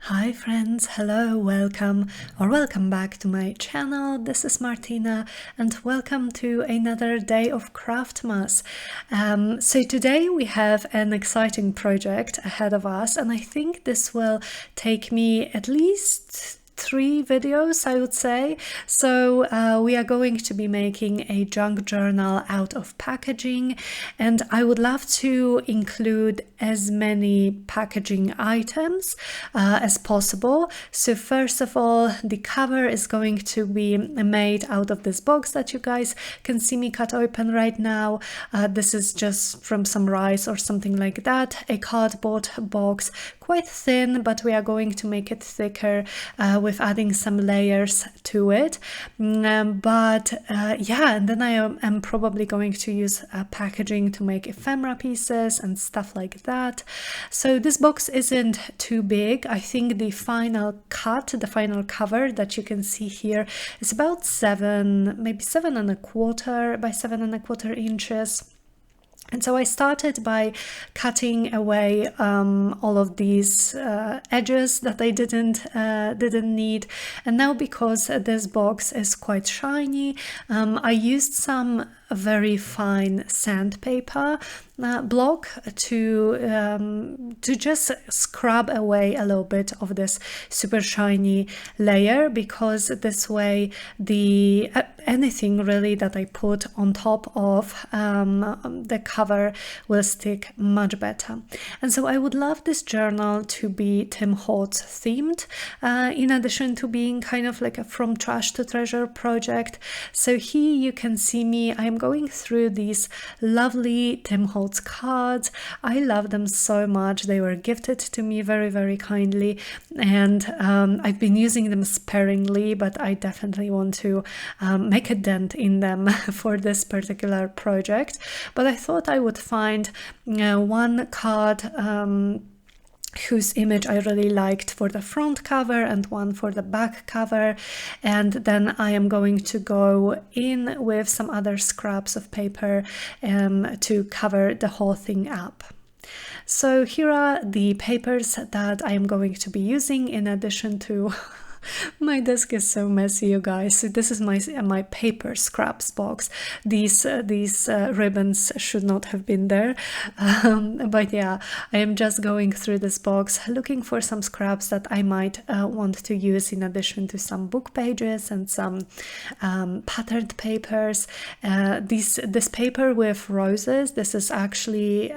Hi friends, hello, welcome or welcome back to my channel. This is Martyna and welcome to another day of Craftmas. So today we have an exciting project ahead of us, and I think this will take me at least 3 videos, I would say. So we are going to be making a junk journal out of packaging, and I would love to include as many packaging items as possible. So first of all, the cover is going to be made out of this box that you guys can see me cut open right now. This is just from some rice or something like that, a cardboard box, quite thin, but we are going to make it thicker with adding some layers to it. Yeah, and then I am probably going to use packaging to make ephemera pieces and stuff like that. So this box isn't too big. I think the final cut, the final cover that you can see here is about 7, maybe 7¼ by 7¼ inches. And so I started by cutting away all of these edges that I didn't need. And now, because this box is quite shiny, I used some very fine sandpaper block to just scrub away a little bit of this super shiny layer, because this way the anything really that I put on top of the cover will stick much better. And so I would love this journal to be Tim Holtz themed, in addition to being kind of like a from trash to treasure project. So here you can see me, I'm going through these lovely Tim Holtz cards. I love them so much. They were gifted to me very, very kindly, and I've been using them sparingly, but I definitely want to make a dent in them for this particular project. But I thought I would find one card whose image I really liked for the front cover and one for the back cover, and then I am going to go in with some other scraps of paper to cover the whole thing up. So here are the papers that I am going to be using, in addition to my desk is so messy, you guys. So this is my paper scraps box. These ribbons should not have been there, but yeah, I am just going through this box looking for some scraps that I might want to use, in addition to some book pages and some patterned papers. This paper with roses, this is actually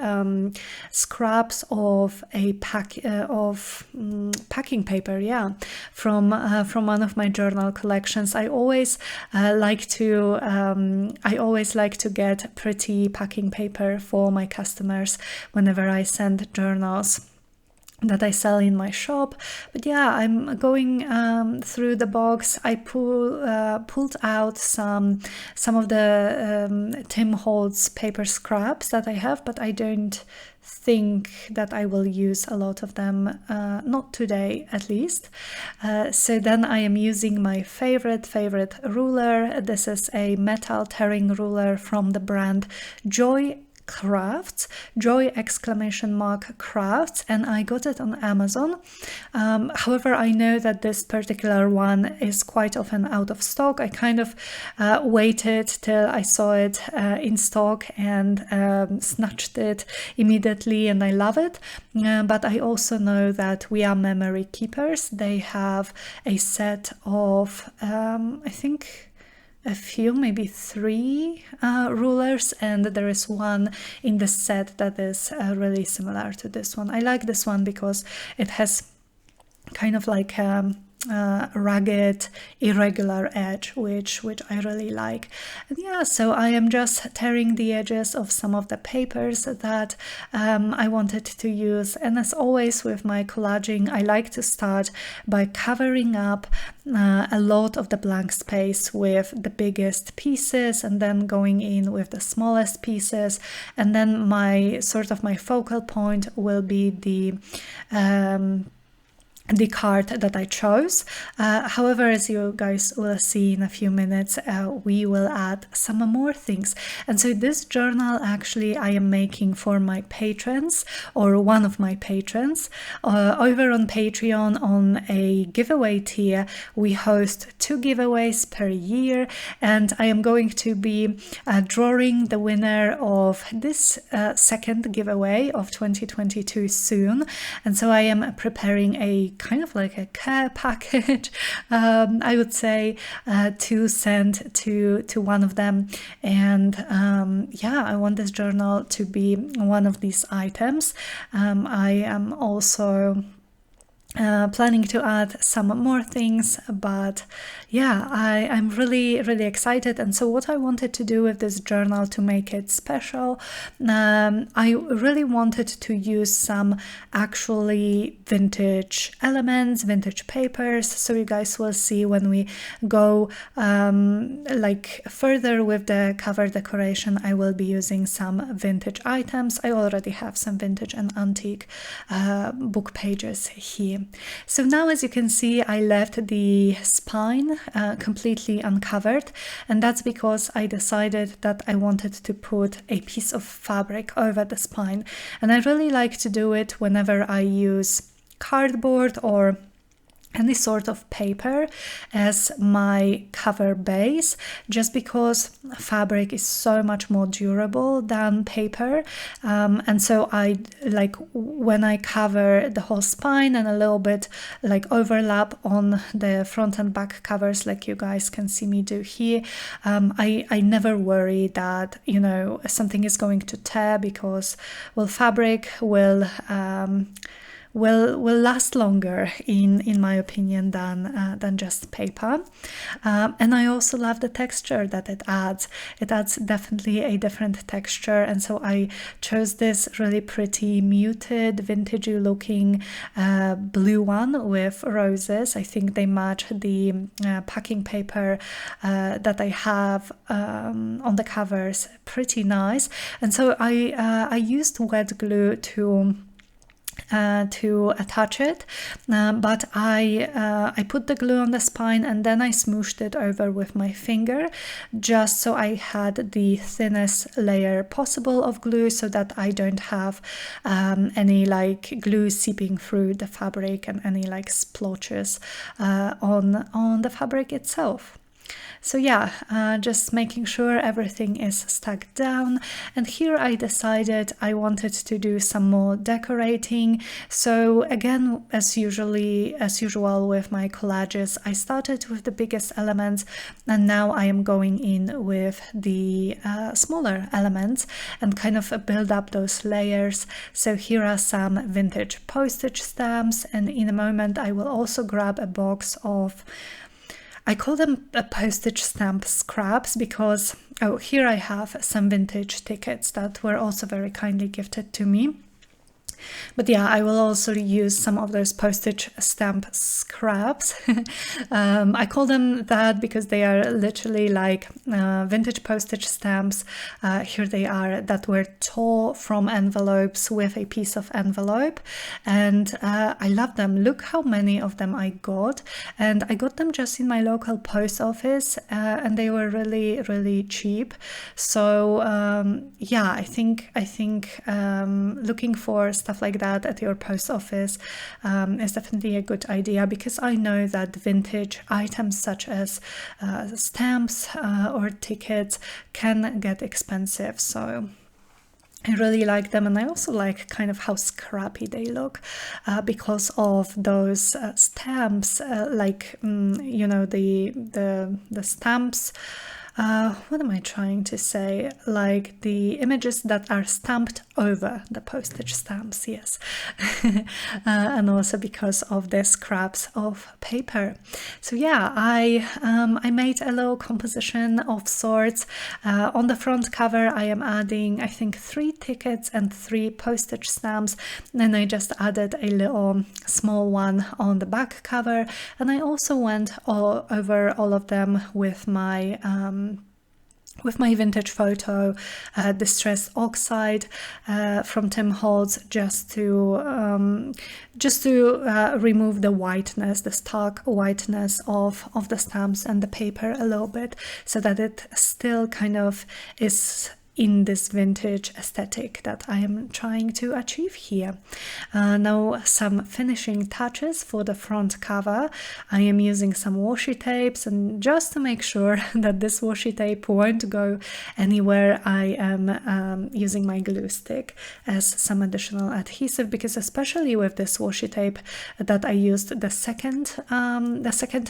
scraps of a packing paper, yeah, from one of my journal collections. I always like to get pretty packing paper for my customers whenever I send journals that I sell in my shop. But yeah, I'm going through the box. I pulled out some of the Tim Holtz paper scraps that I have, but I don't think that I will use a lot of them, not today at least. So then I am using my favorite ruler. This is a metal tearing ruler from the brand Joy Crafts, Crafts, and I got it on Amazon. However, I know that this particular one is quite often out of stock. I kind of waited till I saw it in stock and snatched it immediately, and I love it. But I also know that We Are Memory Keepers, they have a set of I think a few, maybe 3 rulers, and there is one in the set that is really similar to this one. I like this one because it has kind of like a rugged, irregular edge, which I really like. And yeah, so I am just tearing the edges of some of the papers that I wanted to use. And as always with my collaging, I like to start by covering up a lot of the blank space with the biggest pieces, and then going in with the smallest pieces, and then my focal point will be the the card that I chose. However, as you guys will see in a few minutes, we will add some more things. And so this journal actually I am making for my patrons, or one of my patrons. Over on Patreon, on a giveaway tier, we host 2 giveaways per year, and I am going to be drawing the winner of this second giveaway of 2022 soon. And so I am preparing a kind of like a care package, I would say, to send to one of them. And yeah, I want this journal to be one of these items. I am also planning to add some more things, but yeah, I'm really excited. And so what I wanted to do with this journal to make it special, I really wanted to use some actually vintage elements, vintage papers. So you guys will see when we go like further with the cover decoration, I will be using some vintage items. I already have some vintage and antique book pages here. So now, as you can see, I left the spine completely uncovered, and that's because I decided that I wanted to put a piece of fabric over the spine. And I really like to do it whenever I use cardboard or any sort of paper as my cover base, just because fabric is so much more durable than paper. And so I like when I cover the whole spine and a little bit like overlap on the front and back covers, like you guys can see me do here, I never worry that, you know, something is going to tear, because, well, fabric will last longer in my opinion than just paper. And I also love the texture that it adds. It adds definitely a different texture, and so I chose this really pretty muted vintagey looking blue one with roses. I think they match the packing paper that I have on the covers pretty nice. And so I used wet glue to attach it, but I put the glue on the spine and then I smooshed it over with my finger, just so I had the thinnest layer possible of glue, so that I don't have any like glue seeping through the fabric and any like splotches on the fabric itself. So yeah, just making sure everything is stuck down. And here I decided I wanted to do some more decorating. So again, as usual with my collages, I started with the biggest elements, and now I am going in with the smaller elements and kind of build up those layers. So here are some vintage postage stamps, and in a moment I will also grab a box of, I call them postage stamp scraps, because, oh, here I have some vintage tickets that were also very kindly gifted to me. But yeah, I will also use some of those postage stamp scraps. I call them that because they are literally like vintage postage stamps. Here they are, that were tore from envelopes with a piece of envelope. And I love them. Look how many of them I got. And I got them just in my local post office, and they were really cheap. So yeah, I think looking for stuff like that at your post office is definitely a good idea, because I know that vintage items such as stamps or tickets can get expensive. So I really like them, and I also like kind of how scrappy they look because of those stamps, like you know, the stamps. What am I trying to say? Like the images that are stamped over the postage stamps, yes. And also because of the scraps of paper. So yeah, I made a little composition of sorts. On the front cover, I am adding, I think, 3 tickets and 3 postage stamps. Then I just added a little small one on the back cover. And I also went over all of them with my with my vintage photo, Distress Oxide from Tim Holtz, just to remove the whiteness, the stark whiteness of the stamps and the paper a little bit, so that it still kind of is in this vintage aesthetic that I am trying to achieve here. Now some finishing touches for the front cover. I am using some washi tapes, and just to make sure that this washi tape won't go anywhere, I am using my glue stick as some additional adhesive, because especially with this washi tape that I used the second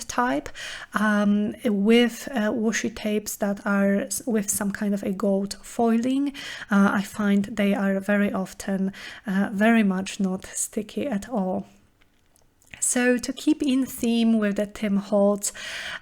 type, with washi tapes that are with some kind of a gold foiling, I find they are very often very much not sticky at all. So to keep in theme with the Tim Holtz,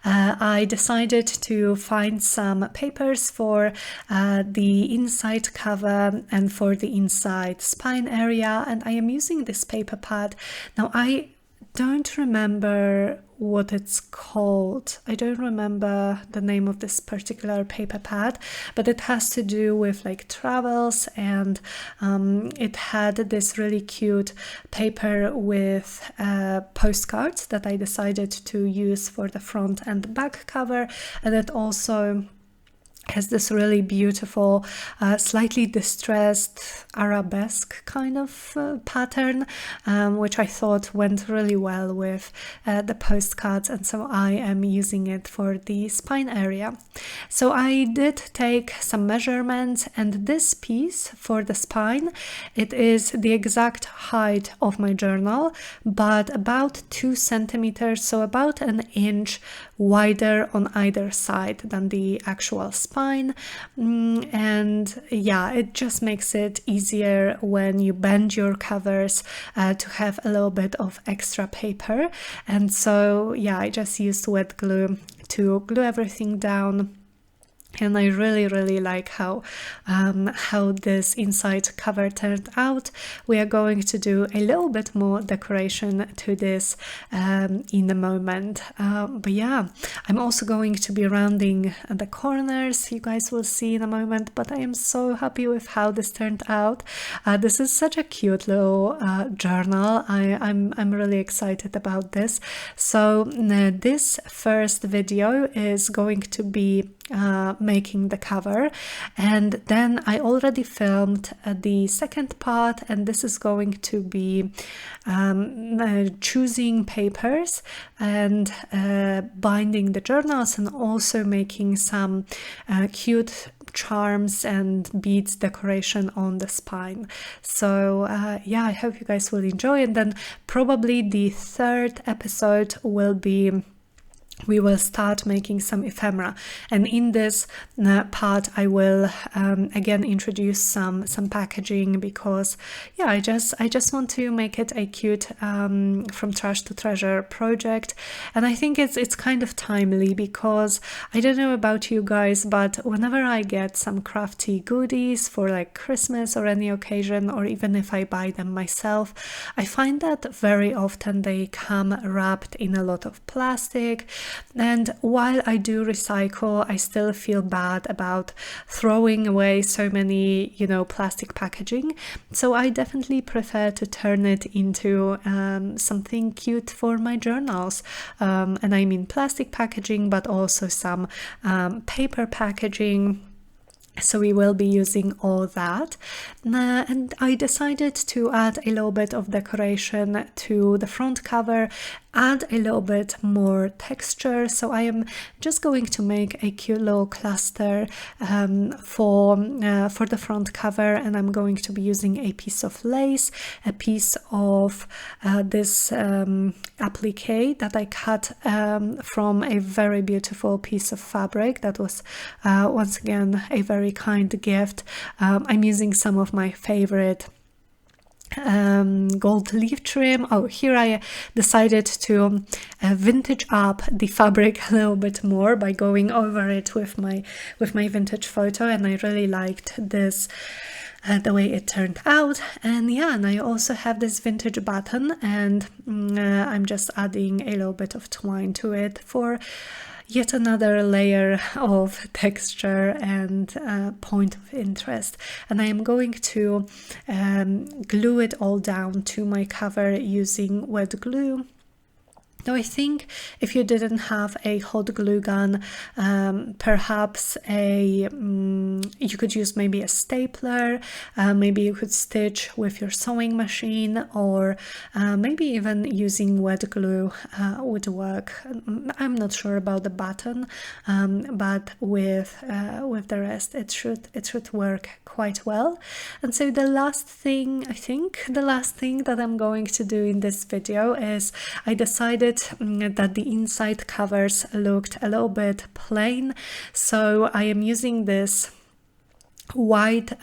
I decided to find some papers for the inside cover and for the inside spine area, and I am using this paper pad. Now I don't remember what it's called. I don't remember the name of this particular paper pad, but it has to do with like travels, and it had this really cute paper with postcards that I decided to use for the front and back cover, and it also has this really beautiful, slightly distressed arabesque kind of pattern, which I thought went really well with the postcards, and so I am using it for the spine area. So I did take some measurements, and this piece for the spine, it is the exact height of my journal, but about 2 centimeters, so about an inch wider on either side than the actual spine. And yeah, it just makes it easier when you bend your covers to have a little bit of extra paper. And so yeah, I just used wet glue to glue everything down. And I really like how this inside cover turned out. We are going to do a little bit more decoration to this in a moment. But yeah, I'm also going to be rounding the corners. You guys will see in a moment, but I am so happy with how this turned out. This is such a cute little journal. I'm really excited about this. So this first video is going to be making the cover, and then I already filmed the second part, and this is going to be choosing papers and binding the journals, and also making some cute charms and beads decoration on the spine. So yeah, I hope you guys will enjoy, and then probably the third episode will be we will start making some ephemera, and in this part I will again introduce some packaging, because yeah, I just want to make it a cute from trash to treasure project. And I think it's kind of timely, because I don't know about you guys, but whenever I get some crafty goodies for like Christmas or any occasion, or even if I buy them myself, I find that very often they come wrapped in a lot of plastic. And while I do recycle, I still feel bad about throwing away so many, plastic packaging. So I definitely prefer to turn it into something cute for my journals. And I mean plastic packaging, but also some paper packaging. So we will be using all that, and I decided to add a little bit of decoration to the front cover, add a little bit more texture. So I am just going to make a cute little cluster for the front cover, and I'm going to be using a piece of lace, a piece of this applique that I cut from a very beautiful piece of fabric that was once again a very kind gift. I'm using some of my favorite gold leaf trim. Oh, here I decided to vintage up the fabric a little bit more by going over it with my vintage photo, and I really liked this the way it turned out. And yeah, and I also have this vintage button, and I'm just adding a little bit of twine to it for yet another layer of texture and point of interest. And I am going to glue it all down to my cover using wet glue. Now I think if you didn't have a hot glue gun, perhaps you could use maybe a stapler, maybe you could stitch with your sewing machine, or maybe even using wet glue would work. I'm not sure about the button, but with the rest it should work quite well. And so the last thing that I'm going to do in this video is I decided that the inside covers looked a little bit plain, so I am using this white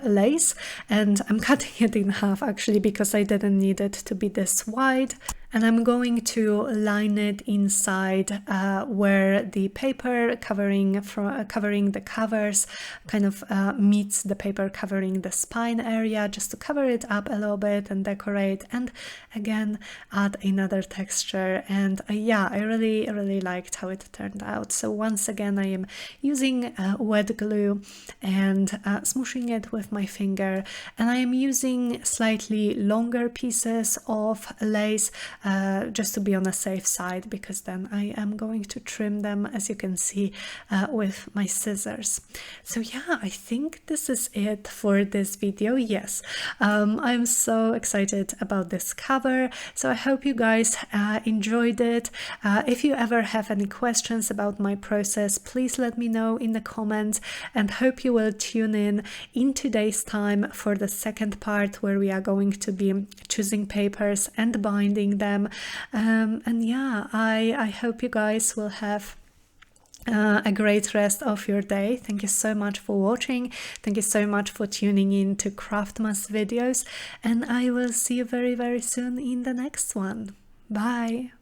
lace, and I'm cutting it in half actually because I didn't need it to be this wide. And I'm going to line it inside where the paper covering the covers kind of meets the paper covering the spine area, just to cover it up a little bit and decorate, and again add another texture. And yeah, I really liked how it turned out. So once again I am using wet glue and smooshing it with my finger, and I am using slightly longer pieces of lace just to be on the safe side, because then I am going to trim them, as you can see, with my scissors. So yeah, I think this is it for this video. Yes, I'm so excited about this cover, so I hope you guys enjoyed it. If you ever have any questions about my process, please let me know in the comments, and hope you will tune in 2 days time for the second part, where we are going to be choosing papers and binding them. And yeah, I hope you guys will have a great rest of your day. Thank you so much for watching. Thank you so much for tuning in to Craftmas videos, and I will see you very soon in the next one. Bye.